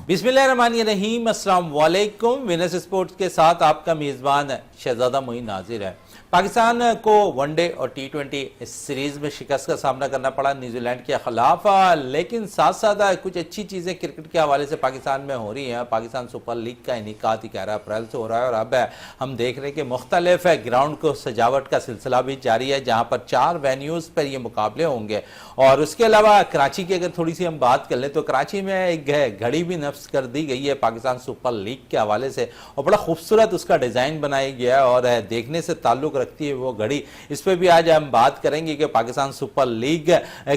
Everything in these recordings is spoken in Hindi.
बिस्मिल्लाहिर्रहमानिर्रहीम, अस्सलाम वालेकुम। विनर्स स्पोर्ट्स के साथ आपका मेज़बान शहजादा मोइन नाजिर है। पाकिस्तान को वनडे और टी20 सीरीज में शिकस्त का सामना करना पड़ा न्यूजीलैंड के खिलाफ, लेकिन साथ साथ कुछ अच्छी चीज़ें क्रिकेट के हवाले से पाकिस्तान में हो रही हैं। पाकिस्तान सुपर लीग का इनेकाद 11 अप्रैल से हो रहा है और अब हम देख रहे हैं कि मुख्तलिफ ग्राउंड को सजावट का सिलसिला भी जारी है, जहाँ पर 4 वेन्यूज़ पर ये मुकाबले होंगे। और उसके अलावा कराची की अगर थोड़ी सी हम बात कर लें तो कराची में एक घड़ी भी नफ्स कर दी गई है पाकिस्तान सुपर लीग के हवाले से, और बड़ा खूबसूरत उसका डिज़ाइन बनाया गया है और देखने से ताल्लुक़ रखती है वो घड़ी। इस पर भी आज हम बात करेंगे कि पाकिस्तान सुपर लीग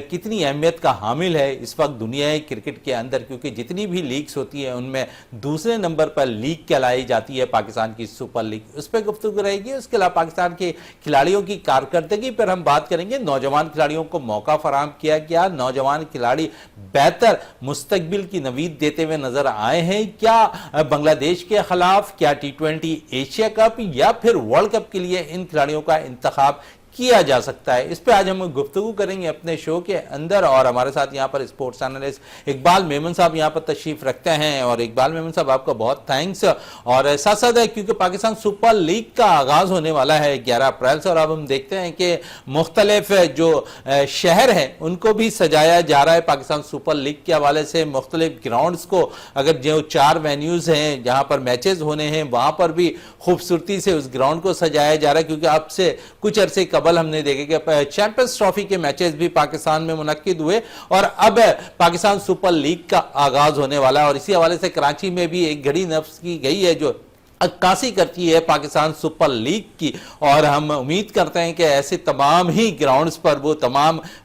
कितनी अहमियत का हामिल है इस वक्त दुनिया क्रिकेट के अंदर, क्योंकि जितनी भी लीग्स होती हैं उनमें दूसरे नंबर पर लीग कहलाई जाती है पाकिस्तान की सुपर लीग। उस पर गुफ्तगू रहेगी। उसके अलावा पाकिस्तान के खिलाड़ियों की कारकर्दगी पर हम बात करेंगे। नौजवान खिलाड़ियों को मौका फराहम किया गया, नौजवान खिलाड़ी बेहतर मुस्तकबिल की नवीद देते हुए नजर आए हैं। क्या बांग्लादेश के खिलाफ, क्या टी20 एशिया कप या फिर वर्ल्ड कप के लिए इन खिलाड़ियों का इंतखाब किया जा सकता है? इस पे आज हम गुफ्तगू करेंगे अपने शो के अंदर। और हमारे साथ यहाँ पर स्पोर्ट्स एनालिस्ट इकबाल मेमन साहब यहाँ पर तशरीफ रखते हैं। और इकबाल मेमन साहब, आपका बहुत थैंक्स। और साथ साथ है क्योंकि पाकिस्तान सुपर लीग का आगाज होने वाला है 11 अप्रैल से, और अब हम देखते हैं कि मुख्तलिफ जो शहर हैं उनको भी सजाया जा रहा है पाकिस्तान सुपर लीग के हवाले से। मुख्तलिफ ग्राउंड्स को, अगर जो 4 वेन्यूज हैं जहाँ पर मैचेज होने हैं, वहाँ पर भी खूबसूरती से उस ग्राउंड को सजाया जा रहा है। क्योंकि अब से कुछ अरसे कबल हमने देखे कि चैंपियंस ट्रॉफी के मैचेस भी पाकिस्तान में मुनक्किद हुए और अब पाकिस्तान सुपर लीग का आगाज होने वाला है। और इसी हवाले से कराची में भी एक घड़ी नफ्स की गई है जो अक्कासी करती है पाकिस्तान सुपर लीग की, और हम उम्मीद करते हैं कि ऐसे तमाम ही ग्राउंड्स पर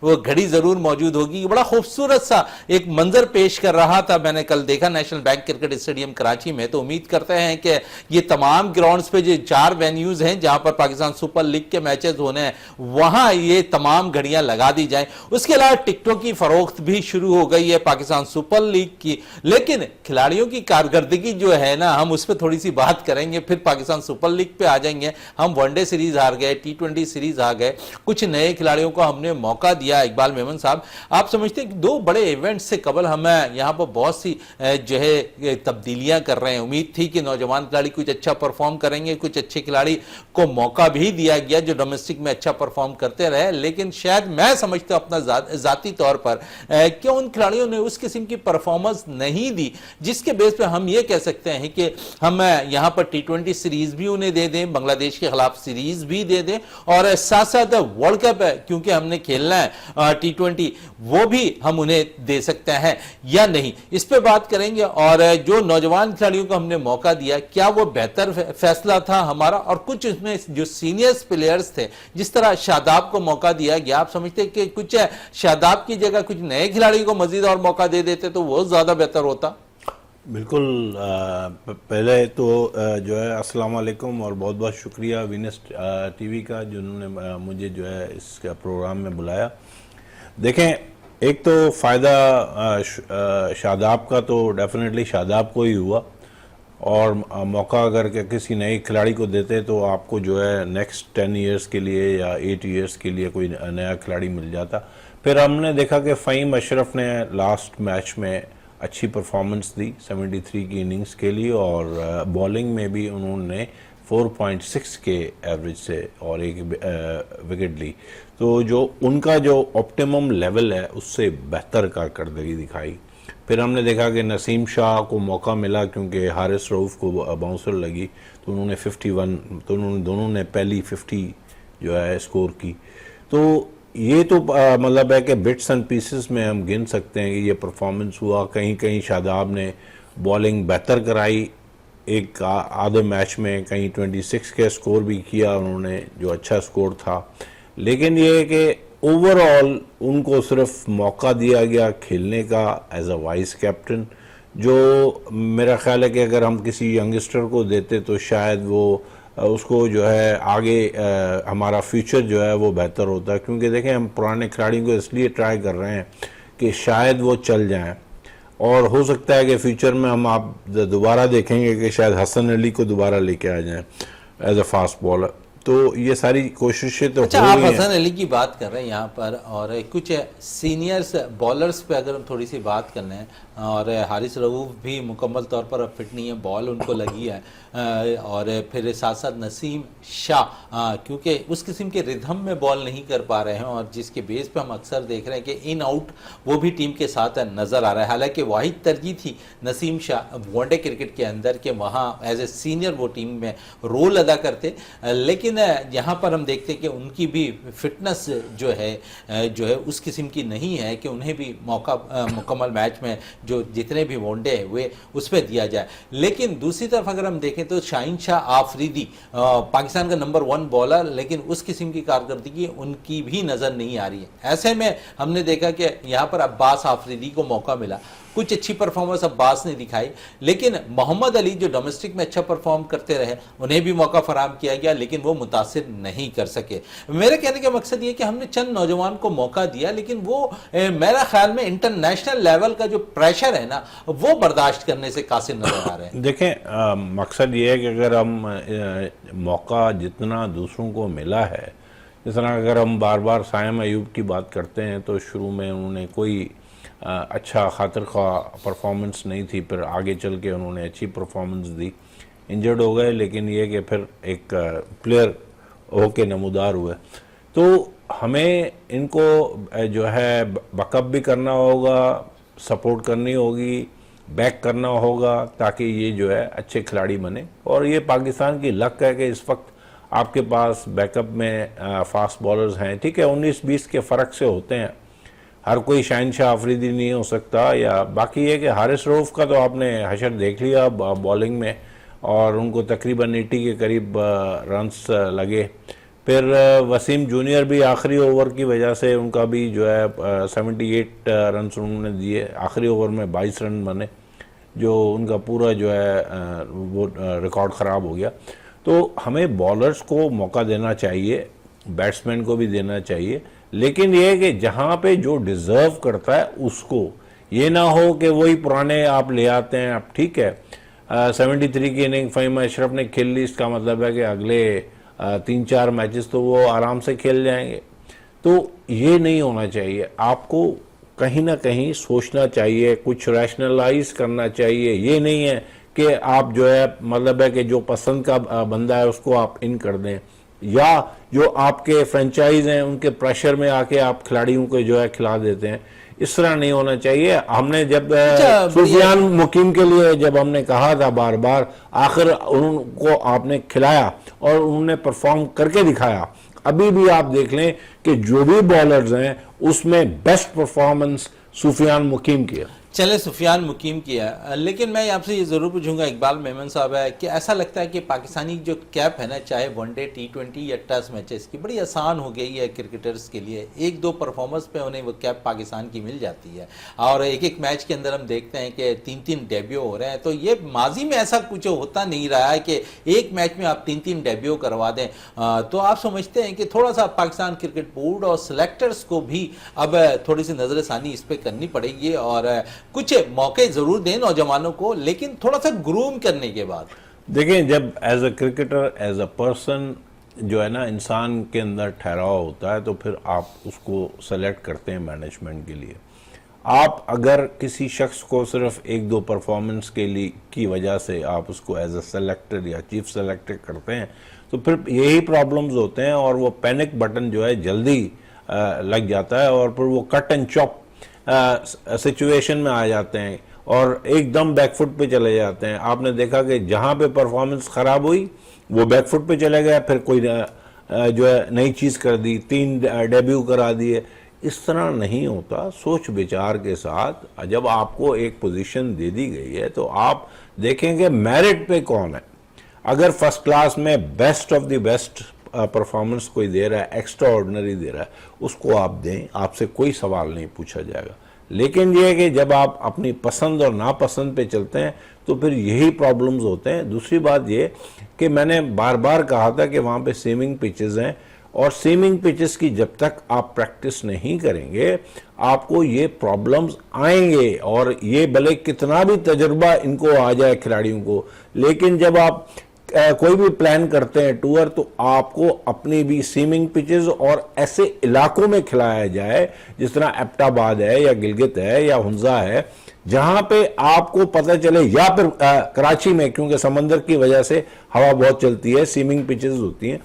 वो घड़ी जरूर मौजूद होगी। बड़ा खूबसूरत सा एक मंजर पेश कर रहा था, मैंने कल देखा national bank cricket stadium Karachi में। तो उम्मीद करते हैं कि ये तमाम ग्राउंड्स पे जो 4 वेन्यूज हैं जहां पर पाकिस्तान सुपर लीग के मैचेस होने हैं, वहां ये तमाम घड़ियां लगा दी जाएं। उसके अलावा टिकटों की फरोख्त भी शुरू हो गई है पाकिस्तान सुपर लीग की। लेकिन खिलाड़ियों की कारकर्दगी जो है ना, हम उस पर थोड़ी सी बात करेंगे, फिर पाकिस्तान सुपर लीग पे आ जाएंगे। हम वनडे सीरीज हार गए, टी20 सीरीज हार गए, कुछ नए खिलाड़ियों को हमने मौका दिया। इकबाल मेमन साहब, आप समझते हैं कि 2 बड़े इवेंट्स से कबल हम यहाँ पर बहुत सी जो है तब्दीलियां कर रहे हैं। उम्मीद थी कि नौजवान खिलाड़ी कुछ अच्छा परफॉर्म करेंगे, कुछ अच्छे खिलाड़ी को मौका भी दिया गया जो डोमेस्टिक में अच्छा परफॉर्म करते रहे। लेकिन शायद मैं समझता हूं अपना जाती तौर पर कि उन खिलाड़ियों ने उस किस्म की परफॉर्मेंस नहीं दी जिसके बेस पे हम ये कह सकते हैं कि हम यहाँ पर टी20 सीरीज भी उन्हें दे दें, बांग्लादेश के खिलाफ सीरीज भी दे दें, और साथ साथ वर्ल्ड कप है क्योंकि हमने खेलना है टी20, वो भी हम उन्हें दे सकते हैं या नहीं, इस पे बात करेंगे। और जो नौजवान खिलाड़ियों को हमने मौका दिया, क्या वो बेहतर फैसला था हमारा? और कुछ इसमें जो सीनियर्स प्लेयर्स थे, जिस तरह शादाब को मौका दिया गया, आप समझते हैं कि कुछ शादाब की जगह कुछ नए खिलाड़ी को मजीद और मौका दे देते तो वो ज्यादा बेहतर होता? बिल्कुल। पहले तो जो है अस्सलाम वालेकुम और बहुत बहुत शुक्रिया विनस टीवी का जिन्होंने मुझे जो है इस प्रोग्राम में बुलाया। देखें, एक तो फ़ायदा शादाब का तो डेफिनेटली शादाब को ही हुआ, और मौका अगर किसी नए खिलाड़ी को देते तो आपको जो है नेक्स्ट 10 इयर्स के लिए या 8 इयर्स के लिए कोई नया खिलाड़ी मिल जाता। फिर हमने देखा कि फ़हीम अशरफ ने लास्ट मैच में अच्छी परफॉर्मेंस दी 73 की इनिंग्स के लिए, और बॉलिंग में भी उन्होंने 4.6 के एवरेज से और एक विकेट ली। तो जो उनका जो ऑप्टिमम लेवल है उससे बेहतर कारकर्दगी दिखाई। फिर हमने देखा कि नसीम शाह को मौका मिला क्योंकि हारिस रऊफ को बाउंसर लगी, तो उन्होंने 51, तो उन्होंने दोनों ने पहली 50 जो है स्कोर की। तो ये तो मतलब है कि बिट्स एंड पीसेस में हम गिन सकते हैं कि ये परफॉर्मेंस हुआ। कहीं कहीं शादाब ने बॉलिंग बेहतर कराई एक आधे मैच में, कहीं 26 के स्कोर भी किया उन्होंने जो अच्छा स्कोर था। लेकिन ये है कि ओवरऑल उनको सिर्फ मौका दिया गया खेलने का एज अ वाइस कैप्टन, जो मेरा ख्याल है कि अगर हम किसी यंगस्टर को देते तो शायद वो उसको जो है आगे हमारा फ्यूचर जो है वो बेहतर होता है। क्योंकि देखें, हम पुराने खिलाड़ियों को इसलिए ट्राई कर रहे हैं कि शायद वो चल जाएं, और हो सकता है कि फ्यूचर में हम आप दोबारा देखेंगे कि शायद हसन अली को दोबारा लेके आ जाएं एज अ फास्ट बॉलर। तो ये सारी कोशिशें तो अच्छा, हो आप रही हैं। हसन अली की बात कर रहे हैं यहाँ पर, और कुछ सीनियर्स बॉलर्स पे अगर हम थोड़ी सी बात कर लें, और हारिस रऊफ भी मुकम्मल तौर पर अब फिट नहीं है, बॉल उनको लगी है। और फिर साथ साथ नसीम शाह क्योंकि उस किस्म के रिदम में बॉल नहीं कर पा रहे हैं और जिसके बेस पे हम अक्सर देख रहे हैं कि इन आउट वो भी टीम के साथ नज़र आ रहा है। हालांकि वाहिद तरजीह थी नसीम शाह वनडे क्रिकेट के अंदर के वहाँ एज ए सीनियर वो टीम में रोल अदा करते, लेकिन यहाँ पर हम देखते हैं कि उनकी भी फिटनेस जो है उस किस्म की नहीं है कि उन्हें भी मौका मुकम्मल मैच में जो जितने भी वनडे हुए उस पर दिया जाए। लेकिन दूसरी तरफ अगर हम देखें तो शाहीन शाह आफरीदी पाकिस्तान का नंबर 1 बॉलर, लेकिन उस किस्म की कारकर्दगी उनकी भी नज़र नहीं आ रही है। ऐसे में हमने देखा कि यहाँ पर अब्बास आफरीदी को मौका मिला, कुछ अच्छी परफॉर्मेंस अब्बास ने दिखाई, लेकिन मोहम्मद अली जो डोमेस्टिक में अच्छा परफॉर्म करते रहे उन्हें भी मौका फराहम किया गया, लेकिन वो मुतासिर नहीं कर सके। मेरे कहने का मकसद ये कि हमने चंद नौजवान को मौका दिया, लेकिन वो मेरा ख्याल में इंटरनेशनल लेवल का जो प्रेशर है ना वो बर्दाश्त करने से कासिर नजर आ रहे हैं। देखें, मकसद ये है कि अगर हम मौका जितना दूसरों को मिला है, जिस तरह अगर हम बार बार सायम अयूब की बात करते हैं तो शुरू में उन्होंने कोई अच्छा खातिर खा परफॉर्मेंस नहीं थी, फिर आगे चल के उन्होंने अच्छी परफॉर्मेंस दी, इंजर्ड हो गए, लेकिन ये कि फिर एक प्लेयर होके नमूदार हुए। तो हमें इनको जो है बकअप भी करना होगा, सपोर्ट करनी होगी, बैक करना होगा, ताकि ये जो है अच्छे खिलाड़ी बने। और ये पाकिस्तान की लक है कि इस वक्त आपके पास बैकअप में फास्ट बॉलर्स हैं। ठीक है, 19-20 के फ़र्क से होते हैं, हर कोई शाहीन शाह आफरीदी नहीं हो सकता। या बाकी ये कि हारिस रऊफ का तो आपने हशर देख लिया बॉलिंग में, और उनको तकरीबन 80 के करीब रन्स लगे। फिर वसीम जूनियर भी आखिरी ओवर की वजह से उनका भी जो है 78 रन्स उन्होंने दिए, आखिरी ओवर में 22 रन बने, जो उनका पूरा जो है वो रिकॉर्ड ख़राब हो गया। तो हमें बॉलर्स को मौका देना चाहिए, बैट्समैन को भी देना चाहिए, लेकिन ये है कि जहाँ पे जो डिज़र्व करता है उसको, ये ना हो कि वही पुराने आप ले आते हैं। अब ठीक है, 73 की इनिंग फ़हीम अशरफ ने खेल ली, इसका मतलब है कि अगले 3-4 मैचेस तो वो आराम से खेल जाएंगे। तो ये नहीं होना चाहिए, आपको कहीं ना कहीं सोचना चाहिए, कुछ रैशनलाइज करना चाहिए। ये नहीं है कि आप जो है मतलब है कि जो पसंद का बंदा है उसको आप इन कर दें, या जो आपके फ्रेंचाइज हैं उनके प्रेशर में आके आप खिलाड़ियों को जो है खिला देते हैं। इस तरह नहीं होना चाहिए। हमने जब सुफियान मुकीम के लिए जब हमने कहा था बार बार, आखिर उनको आपने खिलाया और उन्होंने परफॉर्म करके दिखाया। अभी भी आप देख लें कि जो भी बॉलर्स हैं उसमें बेस्ट परफॉर्मेंस सुफियान मुकीम की है। चले सुफियान मुकीम किया, लेकिन मैं आपसे ये ज़रूर पूछूंगा इकबाल मेमन साहब है कि ऐसा लगता है कि पाकिस्तानी जो कैप है ना, चाहे वनडे T20 या टेस्ट मैचेस की, बड़ी आसान हो गई है क्रिकेटर्स के लिए। 1-2 परफॉर्मेंस पे उन्हें वो कैप पाकिस्तान की मिल जाती है, और एक मैच के अंदर हम देखते हैं कि 3-3 डेब्यू हो रहे हैं। तो ये माजी में ऐसा कुछ होता नहीं रहा है कि एक मैच में आप 3-3 डेब्यू करवा दें। तो आप समझते हैं कि थोड़ा सा पाकिस्तान क्रिकेट बोर्ड और सिलेक्टर्स को भी अब थोड़ी सी नज़रसानी इस पर करनी पड़ेगी और कुछ मौके जरूर दें नौजवानों को, लेकिन थोड़ा सा ग्रूम करने के बाद। देखें, जब as a cricketer, as a person जो है ना इंसान के अंदर ठहराव होता है, तो फिर आप उसको सेलेक्ट करते हैं मैनेजमेंट के लिए। आप अगर किसी शख्स को सिर्फ 1-2 परफॉर्मेंस के लिए की वजह से आप उसको एज अ सेलेक्टर या चीफ सेलेक्टर करते हैं, तो फिर यही प्रॉब्लम्स होते हैं और वो पैनिक बटन जो है जल्दी लग जाता है और फिर वो कट एंड चॉप सिचुएशन में आ जाते हैं और एकदम बैकफुट पे चले जाते हैं। आपने देखा कि जहाँ पे परफॉर्मेंस ख़राब हुई वो बैकफुट पे चले गए, फिर कोई जो है नई चीज़ कर दी, 3 डेब्यू करा दिए। इस तरह नहीं होता। सोच विचार के साथ जब आपको एक पोजीशन दे दी गई है तो आप देखेंगे मेरिट पे कौन है। अगर फर्स्ट क्लास में best of the best performance कोई दे रहा है, एक्स्ट्रा ऑर्डिनरी दे रहा है, उसको आप दें, आपसे कोई सवाल नहीं पूछा जाएगा। लेकिन यह है कि जब आप अपनी पसंद और नापसंद पे चलते हैं तो फिर यही प्रॉब्लम्स होते हैं। दूसरी बात ये कि मैंने बार बार कहा था कि वहाँ पे सीमिंग पिचेस हैं और सीमिंग पिचेस की जब तक आप प्रैक्टिस नहीं करेंगे आपको ये प्रॉब्लम्स आएंगे। और ये भले कितना भी तजुर्बा इनको आ जाए खिलाड़ियों को, लेकिन जब आप कोई भी प्लान करते हैं टूर तो आपको अपनी भी सीमिंग पिचेस और ऐसे इलाकों में खिलाया जाए जिस तरह एबटाबाद है या गिलगित है या हुंजा है, जहां पे आपको पता चले, या फिर कराची में क्योंकि समंदर की वजह से हवा बहुत चलती है, सीमिंग पिचेस होती हैं,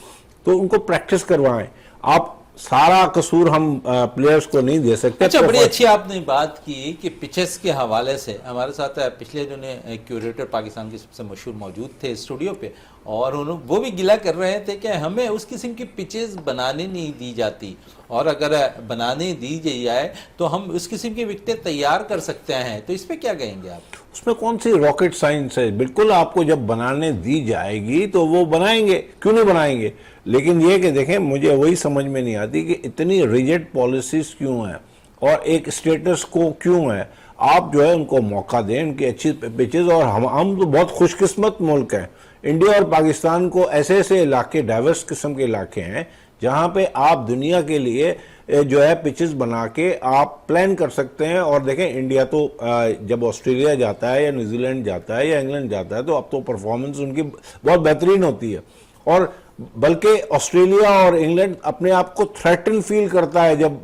तो उनको प्रैक्टिस करवाएं। आप सारा कसूर हम प्लेयर्स को नहीं दे सकते। अच्छा, बड़ी अच्छी आपने बात की कि पिचेस के हवाले से हमारे साथ पिछले दिनों क्यूरेटर पाकिस्तान के सबसे मशहूर मौजूद थे स्टूडियो पे, और उन्होंने वो भी गिला कर रहे थे कि हमें उस किस्म की पिचेस बनाने नहीं दी जाती, और अगर बनाने दी जाए तो हम उस किस्म की विकेटें तैयार कर सकते हैं। तो इस पर क्या कहेंगे आप? उसमें कौन सी रॉकेट साइंस है? बिल्कुल, आपको जब बनाने दी जाएगी तो वो बनाएंगे, क्यों नहीं बनाएंगे। लेकिन ये कि देखें, मुझे वही समझ में नहीं आती कि इतनी रिजिड पॉलिसीज क्यों हैं और एक स्टेटस को क्यों है। आप जो है उनको मौका दें, उनकी अच्छी पिचेस। और हम तो बहुत खुशकिस्मत मुल्क हैं। इंडिया और पाकिस्तान को ऐसे ऐसे इलाके, डाइवर्स किस्म के इलाके हैं जहाँ पे आप दुनिया के लिए जो है पिचेस बना के आप प्लान कर सकते हैं। और देखें, इंडिया तो जब ऑस्ट्रेलिया जाता है या न्यूजीलैंड जाता है या इंग्लैंड जाता है तो अब तो परफॉर्मेंस उनकी बहुत बेहतरीन होती है। और बल्कि ऑस्ट्रेलिया और इंग्लैंड अपने आप को थ्रेटन फील करता है जब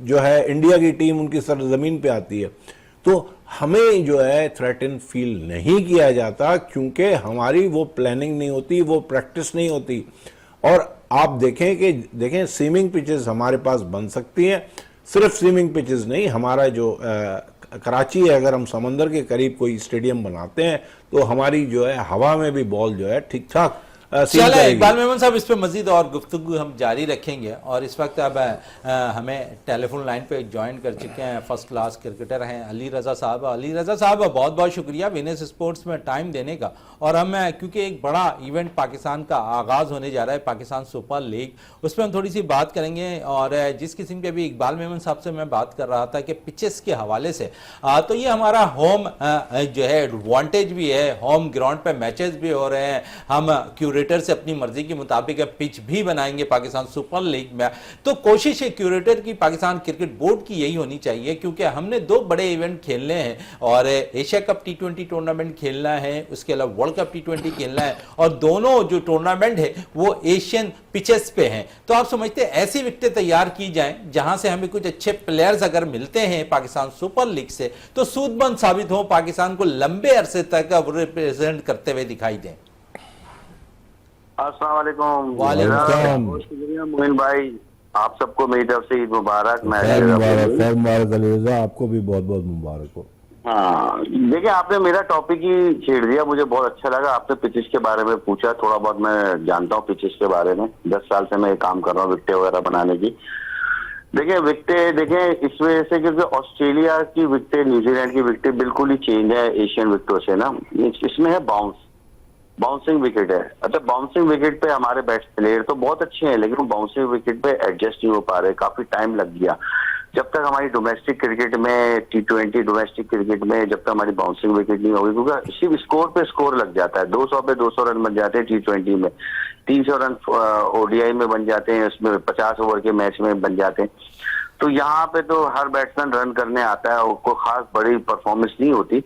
जो है इंडिया की टीम उनकी सरजमीन पे आती है। तो हमें जो है थ्रेटन फील नहीं किया जाता, क्योंकि हमारी वो प्लानिंग नहीं होती, वो प्रैक्टिस नहीं होती। और आप देखें स्विमिंग पिचेस हमारे पास बन सकती हैं। सिर्फ स्विमिंग पिचेस नहीं, हमारा जो कराची है, अगर हम समंदर के करीब कोई स्टेडियम बनाते हैं तो हमारी जो है हवा में भी बॉल जो है ठीक ठाक चले। इकबाल मेमन साहब, इस पे मजीद और गुफ्तगू हम जारी रखेंगे। और इस वक्त अब हमें टेलीफोन लाइन पे ज्वाइन कर चुके हैं फर्स्ट क्लास क्रिकेटर हैं अली रज़ा साहब। अली रज़ा साहब, बहुत बहुत शुक्रिया विनेस स्पोर्ट्स में टाइम देने का। और हम क्योंकि एक बड़ा इवेंट पाकिस्तान का आगाज़ होने जा रहा है, पाकिस्तान सुपर लीग, उस पर हम थोड़ी सी बात करेंगे। और जिस किस्म के अभी इकबाल मेमन साहब से मैं बात कर रहा था कि पिचेस के हवाले से, तो ये हमारा होम जो है एडवांटेज भी है, होम ग्राउंड पर मैचेस भी हो रहे हैं। हम क्यूरेटर से अपनी मर्जी के मुताबिक पिच भी बनाएंगे पाकिस्तान सुपर लीग में। तो कोशिश है क्यूरेटर की, पाकिस्तान क्रिकेट बोर्ड की यही होनी चाहिए, क्योंकि हमने दो बड़े इवेंट खेलने हैं, और एशिया कप T20 टूर्नामेंट खेलना है, उसके अलावा वर्ल्ड कप T20 खेलना है, और दोनों जो टूर्नामेंट है वो एशियन पिचेस पे हैं। तो आप समझते हैं ऐसी विकेटें तैयार की जाएं जहां से हमें कुछ अच्छे प्लेयर्स अगर मिलते हैं पाकिस्तान सुपर लीग से, तो सूदमंद साबित हो, पाकिस्तान को लंबे अरसे तक रिप्रेजेंट करते हुए दिखाई दें। अस्सलाम वालेकुम। बहुत शुक्रिया मोइन भाई, आप सबको मेरी तरफ से ईद मुबारक। आपको भी बहुत बहुत मुबारक हो। हाँ, देखिए, आपने मेरा टॉपिक ही छेड़ दिया, मुझे बहुत अच्छा लगा। आपने पिचेस के बारे में पूछा, थोड़ा बहुत मैं जानता हूँ पिचेस के बारे में। 10 साल से मैं काम कर रहा हूँ विकेटें वगैरह बनाने की। देखिए विकेटें, देखें इस वजह से क्योंकि ऑस्ट्रेलिया की विकेटें, न्यूजीलैंड की विकेटें बिल्कुल ही चेंज है एशियन विकेटों से ना। इसमें है बाउंसिंग विकेट है। अच्छा, बाउंसिंग विकेट पे हमारे बैट्स प्लेयर तो बहुत अच्छे हैं, लेकिन वो बाउंसिंग विकेट पे एडजस्ट नहीं हो पा रहे, काफी टाइम लग गया। जब तक हमारी डोमेस्टिक क्रिकेट में T20 डोमेस्टिक क्रिकेट में जब तक हमारी बाउंसिंग विकेट नहीं होगी, क्योंकि सिर्फ स्कोर पे स्कोर लग जाता है। 200 पे 200 रन बन जाते हैं T20 में, 300 रन ODI में बन जाते हैं, उसमें 50 ओवर के मैच में बन जाते हैं। तो यहाँ पे तो हर बैट्समैन रन करने आता है, उसको खास बड़ी परफॉर्मेंस नहीं होती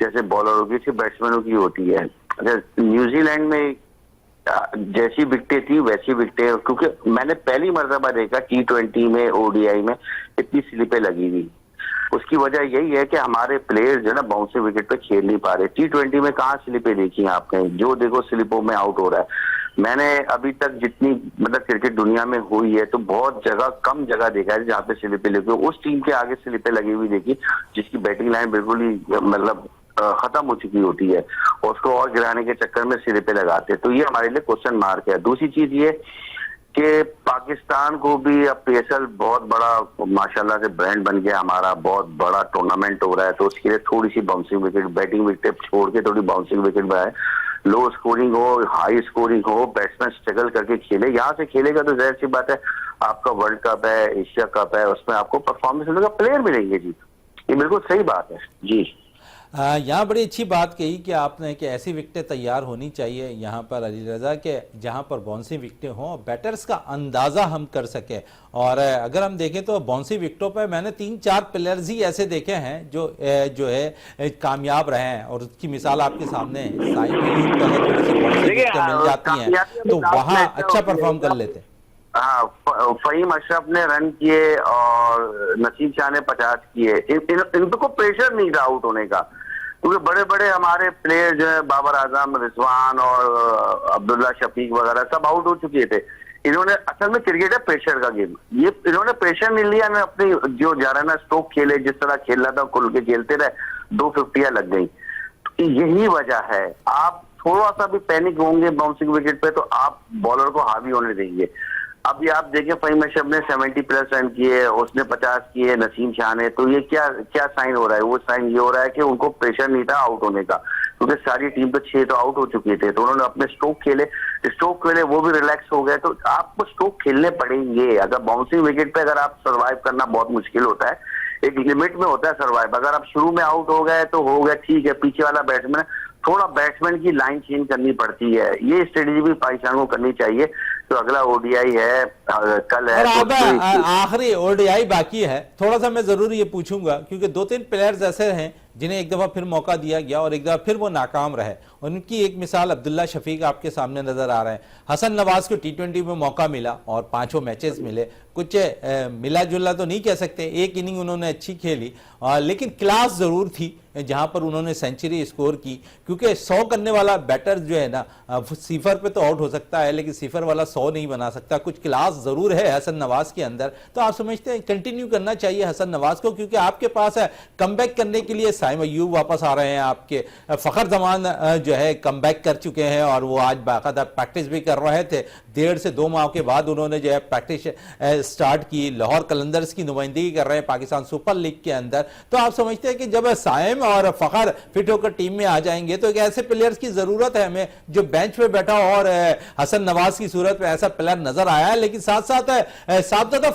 जैसे बॉलरों की, सिर्फ बैट्समैनों की होती है। न्यूजीलैंड में जैसी विकेटें थी वैसी विकेटें, क्योंकि मैंने पहली मर्तबा देखा T20 में ODI में इतनी स्लिपें लगी हुई। उसकी वजह यही है कि हमारे प्लेयर्स जो है ना बाउंसिंग विकेट पे खेल नहीं पा रहे। T20 में कहाँ स्लिपें देखी हैं आपने? जो देखो स्लिपों में आउट हो रहा है। मैंने अभी तक जितनी मतलब क्रिकेट दुनिया में हुई है तो बहुत जगह, कम जगह देखा है जहाँ पे स्लिपें लगी, उस टीम के आगे स्लिपें लगी हुई देखी जिसकी बैटिंग लाइन बिल्कुल ही मतलब खत्म हो चुकी होती है, और उसको और गिराने के चक्कर में सिरे पे लगाते हैं। तो ये हमारे लिए क्वेश्चन मार्क है। दूसरी चीज ये कि पाकिस्तान को भी अब PSL बहुत बड़ा माशाल्लाह से ब्रांड बन गया, हमारा बहुत बड़ा टूर्नामेंट हो रहा है, तो उसके लिए थोड़ी सी बाउंसिंग विकेट, बैटिंग विकेट छोड़ के थोड़ी बाउंसिंग विकेट बनाए, लो स्कोरिंग हो, हाई स्कोरिंग हो, बैट्समैन स्ट्रगल करके खेले। यहाँ से खेलेगा तो जाहिर सी बात है आपका वर्ल्ड कप है, एशिया कप है, उसमें आपको परफॉर्मेंस मिलेगा, प्लेयर मिलेंगे जी। ये बिल्कुल सही बात है जी। यहाँ बड़ी अच्छी बात कही कि आपने कि ऐसी विकेटें तैयार होनी चाहिए यहाँ पर अली रज़ा के, जहाँ पर बाउंसी विकेटें हों, बैटर्स का अंदाज़ा हम कर सकें। और अगर हम देखें तो बाउंसी विकेटों पर मैंने 3-4 प्लेयर्स ही ऐसे देखे हैं जो है कामयाब रहे हैं, और उसकी मिसाल आपके सामने है। साइड में मिल जाती हैं तो वहाँ अच्छा परफॉर्म कर लेते हैं। हाँ, फहीम अशरफ ने रन किए और नसीम शाह ने 50 किए। इनको प्रेशर नहीं था आउट होने का, क्योंकि बड़े बड़े हमारे प्लेयर जो है बाबर आजम, रिजवान और अब्दुल्ला शफीक वगैरह सब आउट हो चुके थे। इन्होंने, असल में क्रिकेट है प्रेशर का गेम, ये इन्होंने प्रेशर नहीं लिया, इन्होंने अपनी जो जाराना स्ट्रोक खेले, जिस तरह खेल रहा था खुल के खेलते रहे, 2 50 लग गई। तो यही वजह है, आप थोड़ा सा भी पैनिक होंगे बाउंसिंग विकेट पे तो आप बॉलर को हावी होने देंगे। अभी आप देखें फहीम अशरफ ने 70+ रन किए, उसने 50 किए, नसीम शाह ने, तो ये क्या क्या साइन हो रहा है? वो साइन ये हो रहा है कि उनको प्रेशर नहीं था आउट होने का, क्योंकि सारी टीम तो 6 तो आउट हो चुके थे, तो उन्होंने अपने स्ट्रोक खेले, वो भी रिलैक्स हो गए। तो आपको स्ट्रोक खेलने पड़ेंगे। अगर बाउंसिंग विकेट पे अगर आप सर्वाइव करना बहुत मुश्किल होता है, एक लिमिट में होता है सर्वाइव। अगर आप शुरू में आउट हो गए तो हो गया, ठीक है, पीछे वाला बैट्समैन, थोड़ा बैट्समैन की लाइन चेंज करनी पड़ती है। ये स्ट्रेटेजी भी पाकिस्तान को करनी चाहिए। तो अगला ओडीआई है, कल है, और अब आखिरी ओडीआई बाकी है। थोड़ा सा मैं जरूर ये पूछूंगा, क्योंकि 2-3 प्लेयर्स ऐसे हैं जिन्हें एक दफा फिर मौका दिया गया और एक दफा फिर वो नाकाम रहे। उनकी एक मिसाल अब्दुल्ला शफीक आपके सामने नजर आ रहे हैं। हसन नवाज को T20 में मौका मिला और 5 मैचेस मिले, कुछ मिला जुला तो नहीं कह सकते, एक इनिंग उन्होंने अच्छी खेली, लेकिन क्लास जरूर थी जहां पर उन्होंने सेंचुरी स्कोर की। क्योंकि 100 करने वाला बैटर जो है ना, सिफर पे तो आउट हो सकता है लेकिन सिफर वाला 100 नहीं बना सकता। कुछ क्लास जरूर है हसन नवाज के अंदर। तो आप समझते हैं कंटिन्यू करना चाहिए हसन नवाज को, क्योंकि आपके पास है कमबैक करने के लिए। साइम अय्यूब वापस आ रहे हैं, आपके फखर जमान जो है कमबैक कर चुके हैं और वो आज बाकायदा प्रैक्टिस भी कर रहे थे। 1.5 से 2 माह के बाद उन्होंने जो है प्रैक्टिस स्टार्ट की। लाहौर कलंदर्स की नुमाइंदगी कर रहे हैं पाकिस्तान सुपर लीग के अंदर। तो आप समझते हैं कि जब साइम और फखर फिट होकर टीम में आ जाएंगे तो एक ऐसे प्लेयर्स की जरूरत है हमें जो बेंच पे बैठा हो, और हसन नवाज की सूरत में ऐसा प्लेयर नजर आया है। लेकिन साथ साथ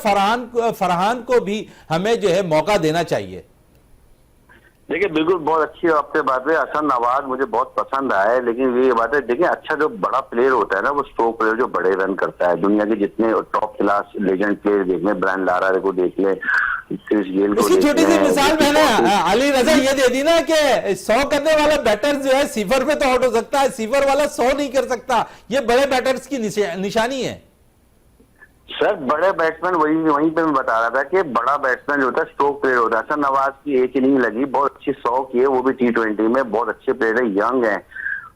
फरहान को भी हमें जो है मौका देना चाहिए। देखिए, बिल्कुल बहुत अच्छी आपसे बात है। हसन नवाज मुझे बहुत पसंद आया है, लेकिन ये बात है, देखिए, अच्छा जो बड़ा प्लेयर होता है ना, वो स्ट्रोक प्लेयर जो बड़े रन करता है। दुनिया के जितने टॉप क्लास लेजेंड प्लेयर देख लें, ब्रायन लारा को देख लें, क्रिस गेल को, इसकी छोटी सी मिसाल मैंने अली रजा ये दे दी ना कि 100 करने वाला बैटर जो है सिफर पे तो आउट हो सकता है, सिफर वाला 100 नहीं कर सकता। ये बड़े बैटर्स की निशानी है सर। बड़े बैट्समैन वहीं पे मैं बता रहा था कि बड़ा बैट्समैन जो होता है स्ट्रोक प्लेयर होता है। हसन नवाज की एक इनिंग लगी, बहुत अच्छी 100 की है, वो भी T20 में। बहुत अच्छे प्लेयर है, यंग है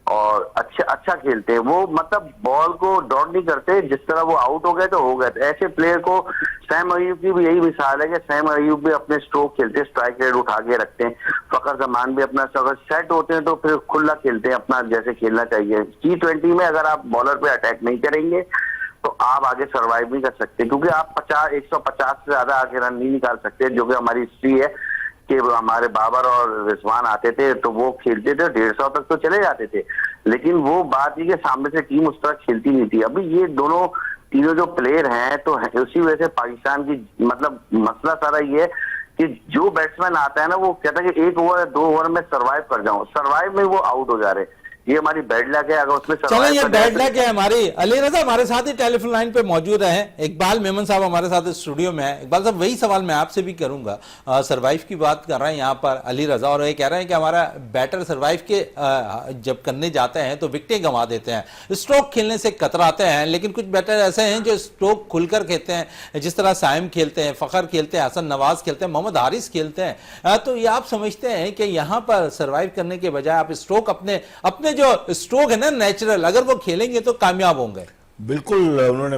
और अच्छा खेलते हैं। वो मतलब बॉल को डॉट नहीं करते, जिस तरह वो आउट हो गए तो हो गए। ऐसे प्लेयर को सैम अय्यूब की भी यही मिसाल है कि सैम अय्यूब भी अपने स्ट्रोक खेलते हैं, स्ट्राइक रेट उठा के रखते हैं। फखर जमान भी अपना, अगर सेट होते हैं तो फिर खुला खेलते हैं, अपना जैसे खेलना चाहिए। T20 में अगर आप बॉलर पे अटैक नहीं करेंगे तो आप आगे सर्वाइव नहीं कर सकते, क्योंकि आप 150 से ज्यादा आगे रन नहीं निकाल सकते, जो कि हमारी हिस्ट्री है कि हमारे बाबर और रिजवान आते थे तो वो खेलते थे 150 तक तो चले जाते थे, लेकिन वो बात ही कि सामने से टीम उस तरह खेलती नहीं थी। अभी ये तीनों जो प्लेयर हैं तो उसी वजह से पाकिस्तान की मतलब मसला सारा ये है कि जो बैट्समैन आता है ना, वो कहता है कि 1 ओवर या 2 ओवर में सर्वाइव कर जाऊं, सर्वाइव में वो आउट हो जा रहे हैं। ये हमारी बैड लक है, अगर उसमें चलो ये बैड लक है हमारी। अली रजा हमारे साथ ही टेलीफोन लाइन पे मौजूद है। इकबाल मेमन साहब हमारे साथ स्टूडियो में है। इकबाल साहब, वही सवाल मैं आपसे भी करूंगा। सर्वाइव की बात कर रहे हैं यहाँ पर अली रजा, और ये कह रहे हैं कि हमारा बैटर सर्वाइव के जब करने जाते हैं तो विकेटें गंवा देते हैं, स्ट्रोक खेलने से कतराते हैं। लेकिन कुछ बैटर ऐसे हैं जो स्ट्रोक खुलकर खेलते हैं, जिस तरह साइम खेलते हैं, फखर खेलते हैं, हसन नवाज खेलते हैं, मोहम्मद हारिस खेलते हैं। तो ये आप समझते हैं कि यहाँ पर सर्वाइव करने के बजाय आप स्ट्रोक अपने जो स्ट्रोक है ना नेचुरल, अगर वो खेलेंगे तो कामयाब होंगे? बिल्कुल, उन्होंने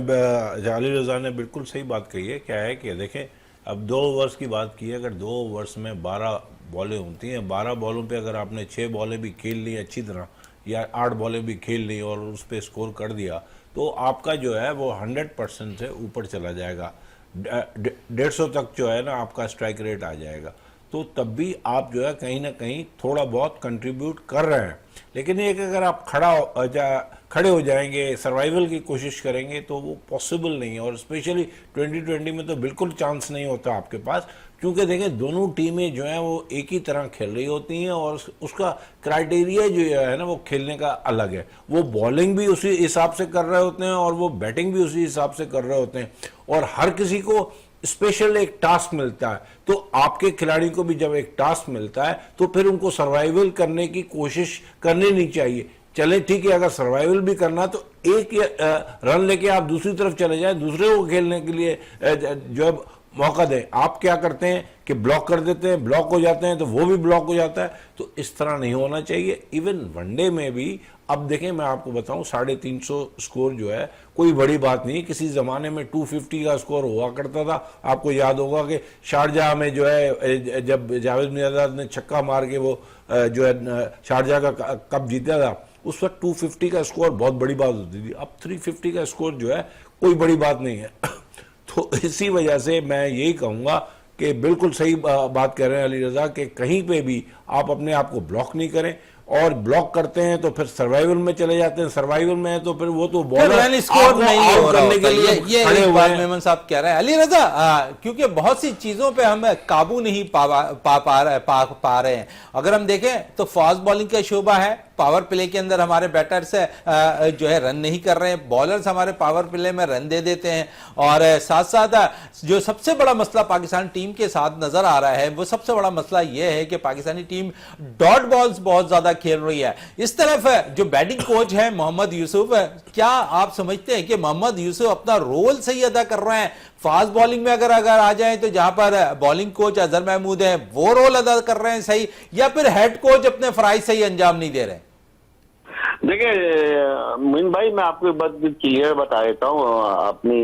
अली रजा ने बिल्कुल सही बात कही है। क्या है कि देखें, अब 2 ओवर्स की बात की है, अगर 2 ओवर्स में 12 बॉलें होती हैं, 12 बॉलों पे अगर आपने 6 बॉलें भी खेल ली अच्छी तरह या 8 बॉलें भी खेल ली और उस पर स्कोर कर दिया, तो आपका जो है वो 100% से ऊपर चला जाएगा। 150 तक जो है ना आपका स्ट्राइक रेट आ जाएगा। तो तब भी आप जो है कहीं ना कहीं थोड़ा बहुत कंट्रीब्यूट कर रहे हैं। लेकिन एक अगर आप खड़े हो जाएंगे, सर्वाइवल की कोशिश करेंगे, तो वो पॉसिबल नहीं है। और स्पेशली 2020 में तो बिल्कुल चांस नहीं होता आपके पास, क्योंकि देखें दोनों टीमें जो हैं वो एक ही तरह खेल रही होती हैं और उसका क्राइटेरिया जो है ना वो खेलने का अलग है। वो बॉलिंग भी उसी हिसाब से कर रहे होते हैं और वो बैटिंग भी उसी हिसाब से कर रहे होते हैं, और हर किसी को स्पेशल एक टास्क मिलता है। तो आपके खिलाड़ी को भी जब एक टास्क मिलता है तो फिर उनको सर्वाइवल करने की कोशिश करनी नहीं चाहिए। चले ठीक है, अगर सर्वाइवल भी करना तो एक रन लेके आप दूसरी तरफ चले जाए, दूसरे को खेलने के लिए जो है मौका दें। आप क्या करते हैं कि ब्लॉक कर देते हैं, ब्लॉक हो जाते हैं तो वो भी ब्लॉक हो जाता है। तो इस तरह नहीं होना चाहिए। इवन वनडे में भी अब देखें, मैं आपको बताऊं 350 स्कोर जो है कोई बड़ी बात नहीं। किसी ज़माने में 250 का स्कोर हुआ करता था। आपको याद होगा कि शारजाह में जो है जब जावेद मियाँदाद ने छक्का मार के वो जो है शारजाह का कप जीता था, उस वक्त 250 का स्कोर बहुत बड़ी बात होती थी। अब 350 का स्कोर जो है कोई बड़ी बात नहीं है। तो इसी वजह से मैं यही कहूँगा कि बिल्कुल सही बात कह रहे हैं अली रजा कि कहीं पे भी आप अपने आप को ब्लॉक नहीं करें, और ब्लॉक करते हैं तो फिर सर्वाइवल में चले जाते हैं। सर्वाइवल में है तो फिर वो तो बॉलर स्कोर नहीं हो रहा करने के लिए ये एक बात मेमन साहब कह रहे हैं। अली रजा, क्योंकि बहुत सी चीजों पे हम काबू नहीं पा रहे हैं। अगर हम देखें तो फास्ट बॉलिंग का शोबा है, पावर प्ले के अंदर हमारे बैटर्स जो है रन नहीं कर रहे हैं, बॉलर्स हमारे पावर प्ले में रन दे देते हैं। और साथ साथ जो सबसे बड़ा मसला पाकिस्तान टीम के साथ नजर आ रहा है, वो सबसे बड़ा मसला यह है कि पाकिस्तानी टीम डॉट बॉल्स बहुत ज्यादा खेल रही है। इस तरफ जो बैटिंग कोच है मोहम्मद यूसुफ, क्या आप समझते हैं कि मोहम्मद यूसुफ अपना रोल सही अदा कर रहे हैं? फास्ट बॉलिंग में अगर आ जाए तो जहां पर बॉलिंग कोच अजहर महमूद है वो रोल अदा कर रहे हैं सही, या फिर हेड कोच अपने फराइज सही अंजाम नहीं दे रहे? देखिए मोइन भाई, मैं आपको एक बात क्लियर बता देता हूँ। आपने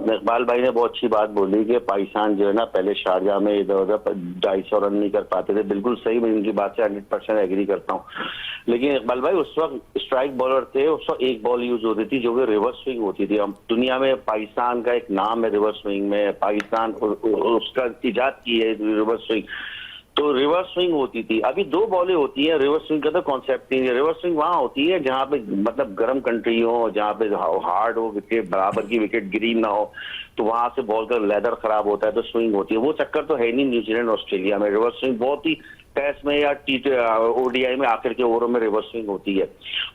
इकबाल भाई ने बहुत अच्छी बात बोली कि पाकिस्तान जो है ना पहले शारजाह में इधर उधर 250 रन नहीं कर पाते थे। बिल्कुल सही, मैं इनकी बात से 100% एग्री करता हूँ। लेकिन इकबाल भाई उस वक्त स्ट्राइक बॉलर थे, उस वक्त एक बॉल यूज होती थी जो कि रिवर्स स्विंग होती थी। हम दुनिया में पाकिस्तान का एक नाम है रिवर्स स्विंग में, पाकिस्तान उसका इजाद की है रिवर्स स्विंग। तो रिवर्स स्विंग होती थी। अभी 2 बॉलें होती है, रिवर्स स्विंग का तो कॉन्सेप्ट नहीं है। रिवर्स स्विंग वहां होती है जहां पे मतलब गर्म कंट्री हो, जहां पे हार्ड हो, विकेट बराबर की विकेट गिरी ना हो, तो वहां से बॉल का लेदर खराब होता है तो स्विंग होती है। वो चक्कर तो है नहीं न्यूजीलैंड ऑस्ट्रेलिया में। रिवर्स स्विंग बहुत ही टेस्ट में या ओडीआई में आखिर के ओवरों में रिवर्स स्विंग होती है,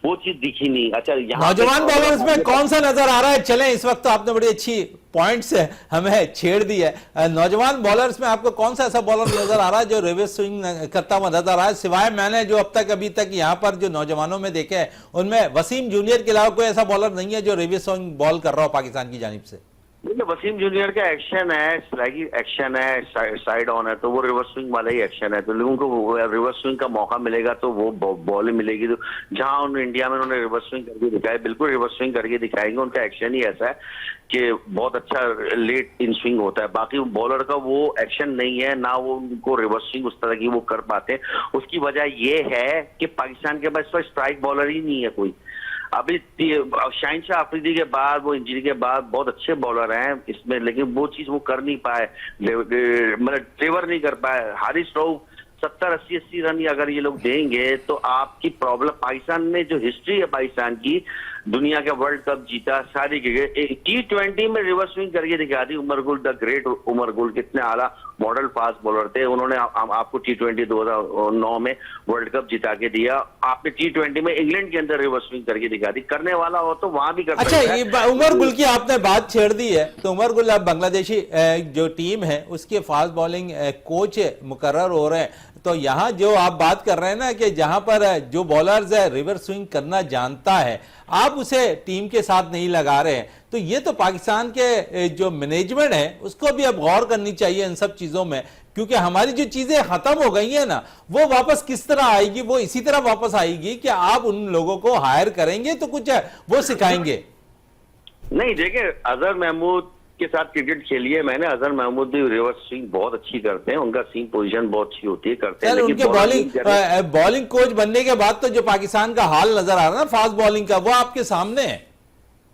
वो चीज दिखी नहीं। अच्छा, यहाँ नौजवान बॉलर्स में कौन सा नजर आ रहा है? चलें, इस वक्त तो आपने बड़ी अच्छी पॉइंट्स हमें छेड़ दी है। नौजवान बॉलर्स में आपको कौन सा ऐसा बॉलर नजर आ रहा है जो रिवर्स स्विंग करता हुआ नजर आ रहा है? सिवाय मैंने जो अभी तक यहाँ पर जो नौजवानों में देखे हैं उनमें वसीम जूनियर के अलावा कोई ऐसा बॉलर नहीं है जो रिवर्स स्विंग बॉल कर रहा हो पाकिस्तान की जानिब से। देखिए वसीम जूनियर का एक्शन है, स्लाइडिंग एक्शन है, साइड ऑन है, तो वो रिवर्स स्विंग वाला ही एक्शन है। तो लोगों को रिवर्स स्विंग का मौका मिलेगा तो वो बॉल मिलेगी। तो जहां उन्होंने इंडिया में उन्होंने रिवर्स स्विंग करके दिखाया, बिल्कुल रिवर्स स्विंग करके दिखाएंगे। उनका एक्शन ही ऐसा है कि बहुत अच्छा लेट इन स्विंग होता है। बाकी बॉलर का वो एक्शन नहीं है, ना वो उनको रिवर्स स्विंग उस तरह की वो कर पाते। उसकी वजह ये है कि पाकिस्तान के पास स्ट्राइक बॉलर ही नहीं है कोई। अभी शाहिनशाह अफरीदी के बाद, वो इंजरी के बाद बहुत अच्छे बॉलर हैं इसमें, लेकिन वो चीज वो कर नहीं पाए, मतलब ट्रेवर नहीं कर पाए। हारिस रऊफ 70-80 रन अगर ये लोग देंगे तो आपकी प्रॉब्लम। पाकिस्तान में जो हिस्ट्री है पाकिस्तान की, दुनिया का वर्ल्ड कप जीता, सारी T20 में रिवर्स स्विंग करके दिखा दी। उमर गुल, द ग्रेट उमर गुल, कितने आला मॉडल फास्ट बॉलर थे। उन्होंने आपको T20 2009 में वर्ल्ड कप जिता के दिया। आपने T20 में इंग्लैंड के अंदर रिवर्स स्विंग करके दिखा दी। करने वाला हो तो वहां भी कर सकता है। अच्छा, उमर गुल की आपने बात छेड़ दी है, तो उमर गुल अब बांग्लादेशी जो टीम है उसके फास्ट बॉलिंग कोच मुकर्रर हो रहे हैं। तो यहां जो आप बात कर रहे हैं ना कि जहां पर जो बॉलर्स है रिवर्स स्विंग करना जानता है, आप उसे टीम के साथ नहीं लगा रहे हैं, तो ये तो पाकिस्तान के जो मैनेजमेंट है उसको भी अब गौर करनी चाहिए इन सब चीजों में। क्योंकि हमारी जो चीजें खत्म हो गई है ना, वो वापस किस तरह आएगी? वो इसी तरह वापस आएगी कि आप उन लोगों को हायर करेंगे तो कुछ वो सिखाएंगे। नहीं, देखिए अजहर महमूद के साथ क्रिकेट खेली है मैंने। अजहर महमूद भी रिवर्स स्विंग बहुत अच्छी करते हैं, उनका सीम पोजीशन बहुत अच्छी होती है, करते हैं। उनके बॉलिंग कोच बनने के बाद तो जो पाकिस्तान का हाल नजर आ रहा है ना फास्ट बॉलिंग का, वो आपके सामने है।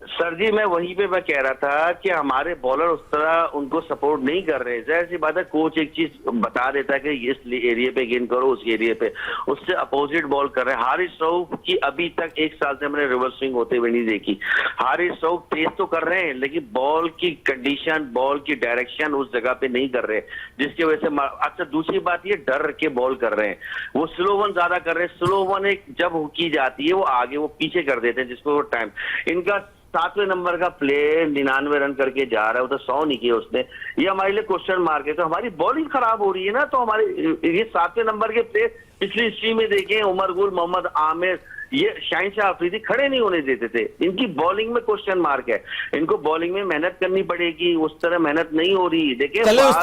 सर जी, मैं वहीं पे मैं कह रहा था कि हमारे बॉलर उस तरह उनको सपोर्ट नहीं कर रहे। जाहिर सी बात है, कोच एक चीज बता देता है कि इस एरिया पे गेंद करो, उस एरिया पे, उससे अपोजिट बॉल कर रहे हैं। हारिस रऊफ की अभी तक 1 साल से मैंने रिवर्स स्विंग होते हुए नहीं देखी। हारिस रऊफ तेज तो कर रहे हैं लेकिन बॉल की कंडीशन, बॉल की डायरेक्शन उस जगह पे नहीं कर रहे, जिसकी वजह से। अच्छा, दूसरी बात ये डर के बॉल कर रहे हैं, वो स्लो वन ज्यादा कर रहे हैं। स्लो वन एक जब की जाती है वो आगे वो पीछे कर देते हैं, जिसको वो टाइम। इनका 7वें नंबर का प्ले 99 रन करके जा रहा है, वो तो 100 नहीं किया उसने। ये हमारे लिए क्वेश्चन मार्क है। तो हमारी बॉलिंग खराब हो रही है ना, तो हमारे ये 7वें नंबर के प्ले पिछली हिस्ट्री में देखें, उमर गुल, मोहम्मद आमिर, ये शाहिन शाह अफरीदी खड़े नहीं होने देते थे। इनकी बॉलिंग में क्वेश्चन मार्क है, इनको बॉलिंग में मेहनत करनी पड़ेगी, उस तरह मेहनत नहीं हो रही। देखिए चले उस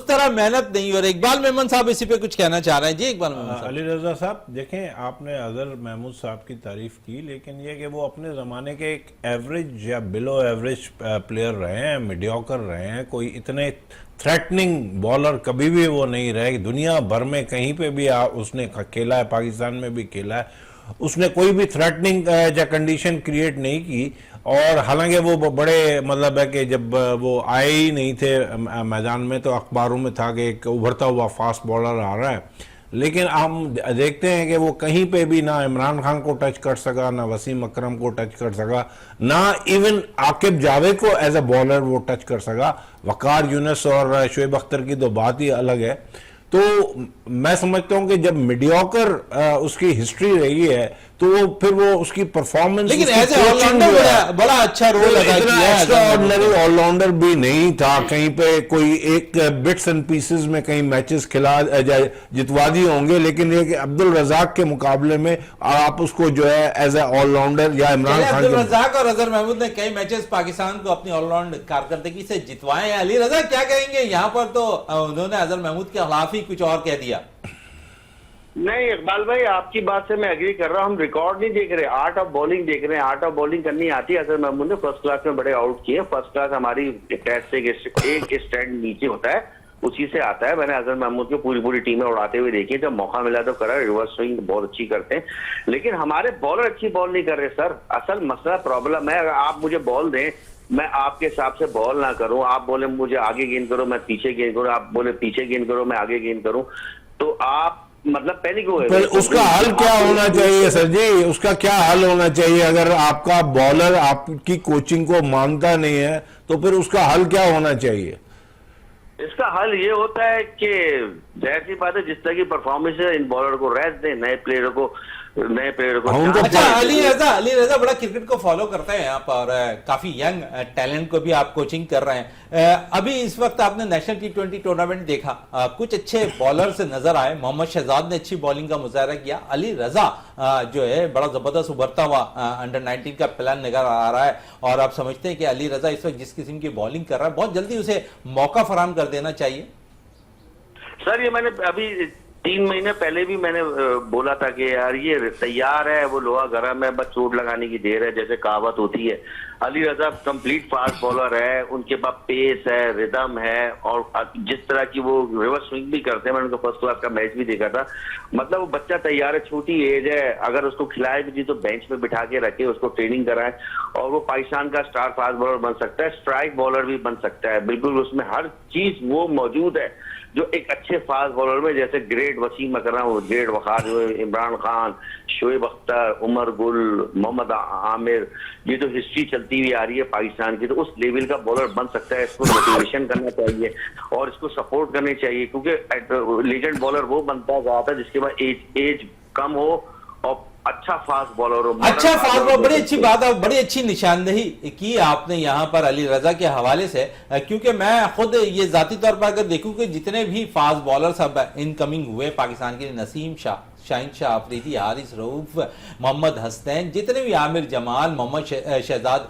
तरह मेहनत नहीं हो रही। इकबाल मेमन साहब इसी पे कुछ कहना चाह रहे हैं। जी इकबाल मेमन साहब। अली रजा साहब, देखें आपने अजहर महमूद साहब की तारीफ की, लेकिन ये कि वो अपने ज़माने के एक एवरेज या बिलो एवरेज प्लेयर रहे हैं, मीडियोकर रहे हैं, कोई इतने थ्रेटनिंग बॉलर कभी भी वो नहीं रहे। दुनिया भर में कहीं पे भी उसने खेला है, पाकिस्तान में भी खेला है, उसने कोई भी थ्रेटनिंग या कंडीशन क्रिएट नहीं की। और हालांकि वो बड़े मतलब है कि जब वो आए ही नहीं थे मैदान में तो अखबारों में था कि एक उभरता हुआ फास्ट बॉलर आ रहा है, लेकिन हम देखते हैं कि वो कहीं पे भी ना इमरान खान को टच कर सका, ना वसीम अकरम को टच कर सका, ना इवन आकिब जावेद को एज ए बॉलर वो टच कर सका। वकार यूनुस और शोएब अख्तर की तो बात ही अलग है। तो मैं समझता हूं कि जब मीडियोकर उसकी हिस्ट्री रही है तो फिर वो उसकी परफॉर्मेंस, लेकिन एज ए ऑलराउंडर बड़ा अच्छा रोल अदा किया है। एक्स्ट्राऑर्डिनरी ऑलराउंडर भी नहीं था, कहीं पे कोई एक बिट्स एंड पीसेस में कहीं मैचेस खिला जितवा दिए होंगे, लेकिन ये कि अब्दुल रजाक के मुकाबले में आप उसको जो है एज ए ऑलराउंडर या इमरान खान, अब्दुल रजाक और अजहर महमूद ने कई मैचेस पाकिस्तान को अपनी ऑलराउंड कारकर्दगी से जितवाए हैं। अली रजा क्या कहेंगे? यहाँ पर तो उन्होंने अजहर महमूद के खिलाफ ही कुछ और कह दिया। नहीं इकबाल भाई, आपकी बात से मैं एग्री कर रहा हूँ। हम रिकॉर्ड नहीं देख रहे, आर्ट ऑफ बॉलिंग देख रहे हैं। आर्ट ऑफ बॉलिंग करनी आती है। अजहर महमूद ने फर्स्ट क्लास में बड़े आउट किए। फर्स्ट क्लास हमारी टेस्ट से एक स्टैंड नीचे होता है, उसी से आता है। मैंने अजहर महमूद को पूरी टीमें उड़ाते हुए देखी, जब मौका मिला तो करा। रिवर्स स्विंग बहुत अच्छी करते हैं, लेकिन हमारे बॉलर अच्छी बॉल नहीं कर रहे सर। असल मसला प्रॉब्लम है, अगर आप मुझे बॉल दें, मैं आपके हिसाब से बॉल ना करूं, आप बोले मुझे आगे गेंद करो मैं पीछे गेंद करूं, आप बोले पीछे गेंद करो मैं आगे गेंद करूं, तो आप मतलब पहले क्यों है? उसका हल क्या होना चाहिए सर जी? उसका क्या हल होना चाहिए? अगर आपका बॉलर आपकी कोचिंग को मानता नहीं है तो फिर उसका हल क्या होना चाहिए? इसका हल ये होता है कि जाहिर सी बात है, जिस तरह की परफॉर्मेंस है, इन बॉलर को रेस्ट दें, नए प्लेयर को अच्छा, अली रजा बड़ा क्रिकेट को फॉलो करते हैं आप और काफी यंग टैलेंट को भी आप कोचिंग कर रहे हैं। अभी इस वक्त आपने नेशनल T20 टूर्नामेंट देखा, कुछ अच्छे बॉलर से नजर आए। मोहम्मद शहजाद ने अच्छी बॉलिंग का मुजाहरा किया। अली रजा जो है बड़ा जबरदस्त उभरता हुआ अंडर 19 का प्लान नजर आ रहा है, और आप समझते हैं कि अली रजा इस वक्त जिस किस्म की बॉलिंग कर रहा है, बहुत जल्दी उसे मौका फराहम कर देना चाहिए। सर ये मैंने अभी 3 महीने पहले भी मैंने बोला था कि यार ये तैयार है, वो लोहा गर्म है, बस चोट लगाने की देर है, जैसे कहावत होती है। अली रजा कंप्लीट फास्ट बॉलर है, उनके पास पेस है, रिदम है, और जिस तरह की वो रिवर्स स्विंग भी करते हैं। मैंने उनको फर्स्ट क्लास का मैच भी देखा था। मतलब वो बच्चा तैयार है, छोटी एज है, अगर उसको खिलाए भी तो बेंच पे बिठा के रखे, उसको ट्रेनिंग कराए, और वो पाकिस्तान का स्टार फास्ट बॉलर बन सकता है, स्ट्राइक बॉलर भी बन सकता है। बिल्कुल उसमें हर चीज वो मौजूद है जो एक अच्छे फास्ट बॉलर में, जैसे ग्रेट वसीम अकरम, ग्रेट वकार, इमरान खान, शोएब अख्तर, उमर गुल, मोहम्मद आमिर, ये जो हिस्ट्री चलती हुई आ रही है पाकिस्तान की, तो उस लेवल का बॉलर बन सकता है। इसको मोटिवेशन करना चाहिए और इसको सपोर्ट करनी चाहिए, क्योंकि लीजेंड बॉलर वो बनता जाता है जिसके पास एज कम हो और अच्छा फास्ट बॉलर हो। अच्छा फास्ट बॉलर, बड़ी अच्छी बात है, बड़ी अच्छी निशानदेही की आपने यहाँ पर अली रजा के हवाले से, क्योंकि मैं खुद ये जाती तौर पर अगर देखूं कि जितने भी फास्ट बॉलर सब इनकमिंग हुए पाकिस्तान के, नसीम शाह, शाहिन शाह अफरीदी, हारिस रऊफ, मोहम्मद हसनैन, जितने भी आमिर जमाल, मोहम्मद शहजाद,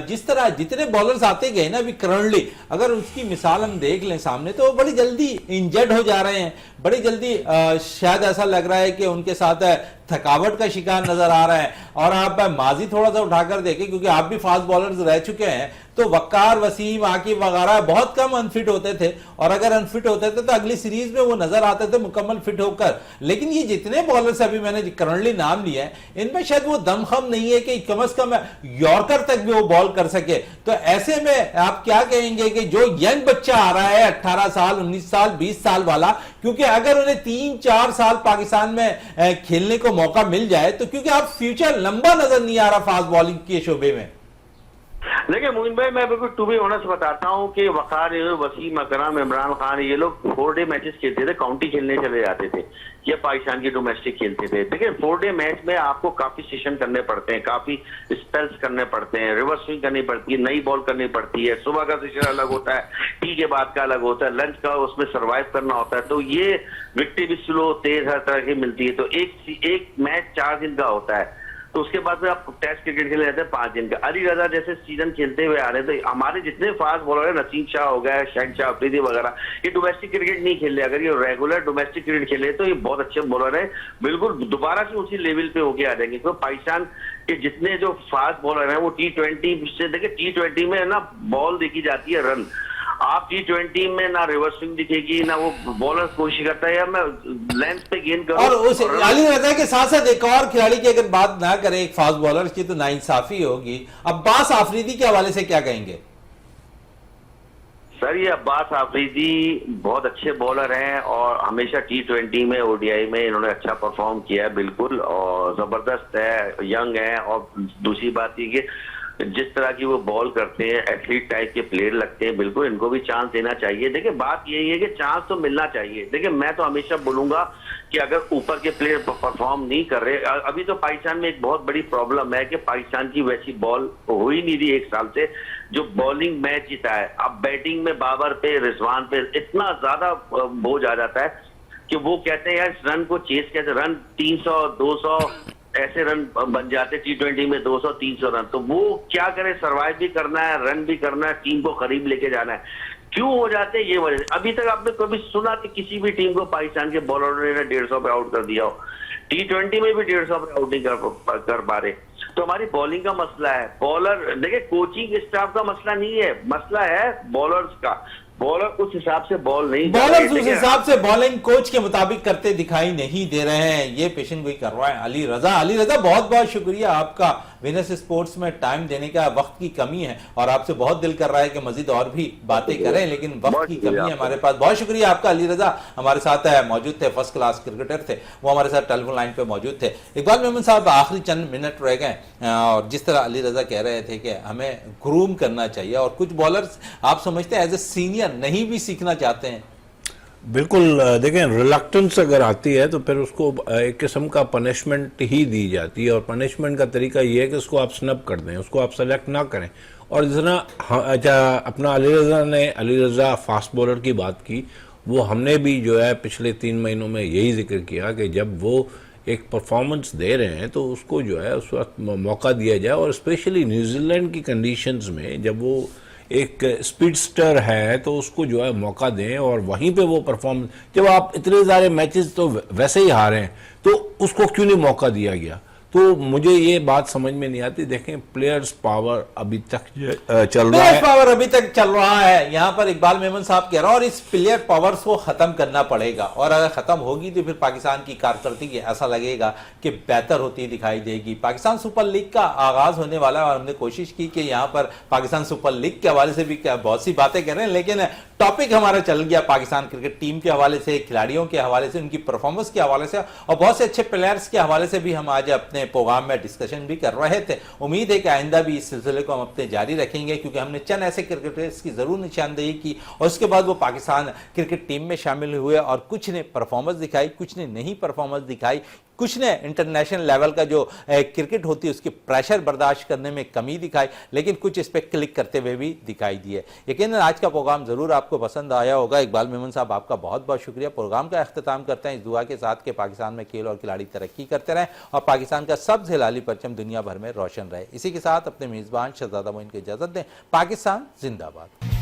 जिस तरह जितने बॉलर्स आते गए ना अभी करंटली, अगर उसकी मिसाल हम देख लें सामने, तो वो बड़ी जल्दी इंजर्ड हो जा रहे हैं, बड़ी जल्दी शायद ऐसा लग रहा है कि उनके साथ थकावट का शिकार नजर आ रहा है। और आप माजी थोड़ा सा उठाकर देखें, क्योंकि आप भी फास्ट बॉलर्स रह चुके हैं, तो वक्कार, वसीम, आकिब वगैरह बहुत कम अनफिट होते थे, और अगर अनफिट होते थे तो अगली सीरीज में वो नजर आते थे मुकम्मल फिट होकर। लेकिन ये जितने बॉलर्स अभी मैंने करंटली नाम लिया है, इनमें शायद वो दमखम नहीं है कि कम से कम यॉर्कर तक भी वो बॉल कर सके। तो ऐसे में आप क्या कहेंगे कि जो यंग बच्चा आ रहा है 18 साल, 19 साल, 20 साल वाला, क्योंकि अगर उन्हें 3-4 साल पाकिस्तान में खेलने को मौका मिल जाए, तो क्योंकि आप फ्यूचर लंबा नजर नहीं आ रहा फास्ट बॉलिंग के शोबे में। देखिए मोइन भाई, मैं बिल्कुल टू बी ऑनेस्ट बताता हूँ कि वकार, वसीम अकरम, इमरान खान, ये लोग 4 डे मैचेस खेलते थे, काउंटी खेलने चले जाते थे, ये पाकिस्तान की डोमेस्टिक खेलते थे। देखिए 4 डे मैच में आपको काफी सेशन करने पड़ते हैं, काफी स्पेल्स करने पड़ते हैं, रिवर्स स्विंग करनी पड़ती है, नई बॉल करनी पड़ती है, सुबह का सेशन अलग होता है, टी के बाद का अलग होता है, लंच का उसमें सर्वाइव करना होता है, तो ये विकेट भी स्लो तेज हर तरह की मिलती है। तो एक मैच 4 दिन का होता है, तो उसके बाद में आप टेस्ट क्रिकेट खेलने जाते हैं 5 दिन का। अली रजा जैसे सीजन खेलते हुए आ रहे हैं, तो हमारे जितने फास्ट बॉलर है, नसीम शाह हो गया, शहनशाह अफरीदी वगैरह, ये डोमेस्टिक क्रिकेट नहीं खेल रहे। अगर ये रेगुलर डोमेस्टिक क्रिकेट खेले तो ये बहुत अच्छे बॉलर है, बिल्कुल दोबारा से उसी लेवल पे होके आ जाएंगे। तो पाकिस्तान के जितने जो फास्ट बॉलर हैं वो T20 से, देखिए T20 में ना बॉल देखी जाती है रन, आप T20 में ना रिवर्स स्विंग दिखेगी, ना वो बॉलर कोशिश करता है यार मैं लेंथ पे गेन करूं। और उस अली रजा के साथ साथ एक और खिलाड़ी की अगर बात ना करें एक फास्ट बॉलर की, तो नाइंसाफी होगी। अब्बास आफरीदी के हवाले से क्या कहेंगे? सर ये अब्बास आफरीदी बहुत अच्छे बॉलर हैं और हमेशा T20 में, ODI में इन्होंने अच्छा परफॉर्म किया है बिल्कुल, और जबरदस्त है, यंग है। और दूसरी बात ये कि जिस तरह की वो बॉल करते हैं, एथलीट टाइप के प्लेयर लगते हैं, बिल्कुल इनको भी चांस देना चाहिए। देखिए बात यही है कि चांस तो मिलना चाहिए। देखिए मैं तो हमेशा बोलूंगा कि अगर ऊपर के प्लेयर परफॉर्म नहीं कर रहे, अभी तो पाकिस्तान में एक बहुत बड़ी प्रॉब्लम है कि पाकिस्तान की वैसी बॉल हो ही नहीं रही 1 साल से जो बॉलिंग मैच जीता है। अब बैटिंग में बाबर पे, रिजवान पे इतना ज्यादा बोझ आ जाता है कि वो कहते हैं यार इस रन को चेस कैसे, रन 300 200 ऐसे रन बन जाते T20 में, 200-300 रन। तो वो क्या करे, सरवाइव भी करना है, रन भी करना है, टीम को करीब लेके जाना है। क्यों हो जाते हैं ये वजह। अभी तक आपने कभी सुना कि किसी भी टीम को पाकिस्तान के बॉलरों ने 150 पे आउट कर दिया हो? T20 में भी 150 पे आउट नहीं कर पा रहे। तो हमारी बॉलिंग का मसला है। बॉलर देखिए कोचिंग स्टाफ का मसला नहीं है, मसला है बॉलर्स का। बॉलर उस हिसाब से बॉल नहीं, बॉलर्स उस हिसाब से बॉलिंग कोच के मुताबिक करते दिखाई नहीं दे रहे हैं, ये पेशन गोई कर रहा है अली रजा। अली रजा बहुत बहुत शुक्रिया आपका, विनर्स स्पोर्ट्स में टाइम देने का वक्त की कमी है और आपसे बहुत दिल कर रहा है कि मजीद और भी बातें करें, लेकिन वक्त की कमी है हमारे पास। बहुत शुक्रिया आपका अली रजा, हमारे साथ मौजूद थे, फर्स्ट क्लास क्रिकेटर थे, वो हमारे साथ टेलीफोन लाइन पे मौजूद थे। इकबाल मेमन साहब आखिरी चंद मिनट रह गए और जिस तरह अली रजा कह रहे थे कि हमें ग्रूम करना चाहिए और कुछ बॉलर्स आप समझते हैं एज ए सीनियर नहीं भी सीखना चाहते हैं। बिल्कुल, देखें रिलक्टेंस अगर आती है तो फिर उसको एक किस्म का पनिशमेंट ही दी जाती है और पनिशमेंट का तरीका ये है कि उसको आप स्नब कर दें, उसको आप सेलेक्ट ना करें। और जिस तरह अपना अली रजा फास्ट बॉलर की बात की, वो हमने भी जो है पिछले 3 महीनों में यही जिक्र किया कि जब वो एक परफॉर्मेंस दे रहे हैं तो उसको जो है उस वक्त मौका दिया जाए। और स्पेशली न्यूजीलैंड की कंडीशंस में जब वो एक स्पीडस्टर है तो उसको जो है मौका दें और वहीं पे वो परफॉर्म, जब आप इतने सारे मैचेस तो वैसे ही हारे हैं तो उसको क्यों नहीं मौका दिया गया। तो मुझे ये बात समझ में नहीं आती। देखें प्लेयर्स पावर अभी तक चल रहा है, पावर अभी तक चल रहा है, यहाँ पर इकबाल मेमन साहब कह रहा है, और इस प्लेयर पावर्स को खत्म करना पड़ेगा। और अगर खत्म होगी तो फिर पाकिस्तान की कारकर्दगी ऐसा लगेगा कि बेहतर होती दिखाई देगी। पाकिस्तान सुपर लीग का आगाज होने वाला है और हमने कोशिश की कि यहाँ पर पाकिस्तान सुपर लीग के हवाले से भी बहुत सी बातें कर रहे हैं, लेकिन टॉपिक हमारा चल गया पाकिस्तान क्रिकेट टीम के हवाले से, खिलाड़ियों के हवाले से, उनकी परफॉर्मेंस के हवाले से और बहुत से अच्छे प्लेयर्स के हवाले से भी हम आज अपने प्रोग्राम में डिस्कशन भी कर रहे थे। उम्मीद है कि आइंदा भी इस सिलसिले को हम अपने जारी रखेंगे, क्योंकि हमने चंद ऐसे क्रिकेटर्स की जरूर निशानदेही की और उसके बाद वो पाकिस्तान क्रिकेट टीम में शामिल हुए और कुछ ने परफॉर्मेंस दिखाई, कुछ ने नहीं परफॉर्मेंस दिखाई, कुछ ने इंटरनेशनल लेवल का जो क्रिकेट होती है उसकी प्रेशर बर्दाश्त करने में कमी दिखाई, लेकिन कुछ इस पर क्लिक करते हुए भी दिखाई दिए। यकीनन आज का प्रोग्राम जरूर आपको पसंद आया होगा। इकबाल मेमन साहब आपका बहुत बहुत शुक्रिया। प्रोग्राम का अख्ताम करते हैं इस दुआ के साथ कि पाकिस्तान में खेल और खिलाड़ी तरक्की करते रहें और पाकिस्तान का सबसे हिलाली परचम दुनिया भर में रोशन रहे। इसी के साथ अपने मेजबान शहजादा मोइन को इजाजत दें। पाकिस्तान जिंदाबाद।